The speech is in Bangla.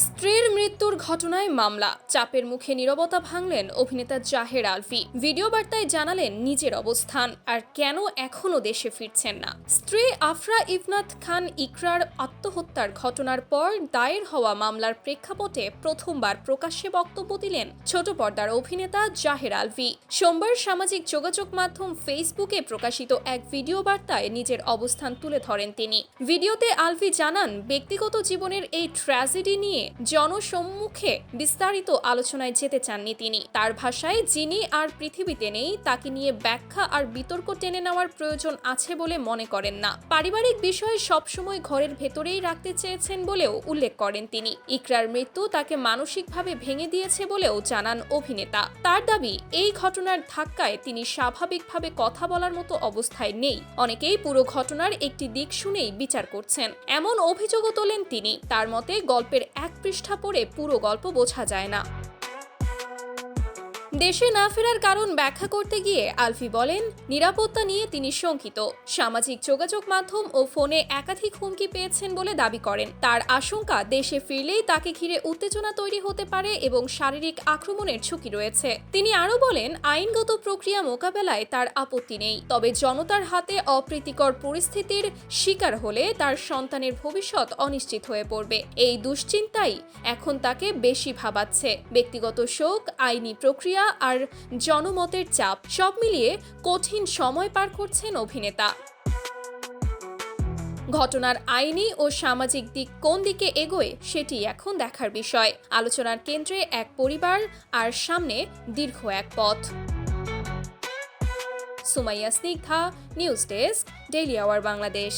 স্ত্রীর মৃত্যুর ঘটনায় মামলা, চাপের মুখে নীরবতা ভাঙলেন অভিনেতা জাহের আলভী। ভিডিও বার্তায় জানালেন নিজের অবস্থান আর কেন এখনো দেশে ফিরছেন না। স্ত্রী আফরা ইফনাত খান ইকরার আত্মহত্যার ঘটনার পর দায়ের হওয়া মামলার প্রেক্ষাপটে প্রথমবার প্রকাশ্যে বক্তব্য দিলেন ছোট পর্দার অভিনেতা জাহের আলভী। সোমবার সামাজিক যোগাযোগ মাধ্যম ফেসবুকে প্রকাশিত এক ভিডিও বার্তায় নিজের অবস্থান তুলে ধরেন তিনি। ভিডিওতে আলভী জানান, ব্যক্তিগত জীবনের এই ট্র্যাজেডি নিয়ে জনসম্মুখে বিস্তারিত আলোচনায় যেতে চাননি তিনি। তার ভাষায়, যিনি আর পৃথিবীতে নেই তাকে নিয়ে ব্যাখ্যা আর বিতর্ক টেনে নেওয়ার প্রয়োজন আছে বলে মনে করেন না। পারিবারিক বিষয়ে সবসময় ঘরের ভেতরেই রাখতে চেয়েছেন বলেও উল্লেখ করেন তিনি। ইকরার মৃত্যু তাকে মানসিকভাবে ভেঙে দিয়েছে বলেও জানান অভিনেতা। তার দাবি, এই ঘটনার ধাক্কায় তিনি স্বাভাবিকভাবে কথা বলার মতো অবস্থায় নেই। অনেকেই পুরো ঘটনার একটি দিক শুনেই বিচার করছেন, এমন অভিযোগও তোলেন তিনি। তার মতে, গল্পের এক পৃষ্ঠা পড়ে পুরো গল্প বোঝা যায় না। দেশে না ফেরার কারণ ব্যাখ্যা করতে গিয়ে আলভী বলেন, নিরাপত্তা নিয়ে তিনি শঙ্কিত। সামাজিক যোগাযোগ মাধ্যম ও ফোনে একাধিক হুমকি পেয়েছেন বলে দাবি করেন। তার আশঙ্কা, দেশে ফিরলেই তাকে ঘিরে উত্তেজনা তৈরি হতে পারে এবং শারীরিক আক্রমণের ঝুঁকি রয়েছে। তিনি আরও বলেন, আইনগত প্রক্রিয়া মোকাবেলায় তার আপত্তি নেই, তবে জনতার হাতে অপ্রীতিকর পরিস্থিতির শিকার হলে তার সন্তানের ভবিষ্যৎ অনিশ্চিত হয়ে পড়বে। এই দুশ্চিন্তাই এখন তাকে বেশি ভাবাচ্ছে। ব্যক্তিগত শোক, আইনি প্রক্রিয়া আর জনমতের চাপ, সব মিলিয়ে কঠিন সময় পার করছেন অভিনেতা। ঘটনার আইনি ও সামাজিক দিক কোন দিকে এগোয় সেটি এখন দেখার বিষয়। আলোচনার কেন্দ্রে এক পরিবার আর সামনে দীর্ঘ এক পথ। Sumaiya Snigdha, news desk, daily our Bangladesh.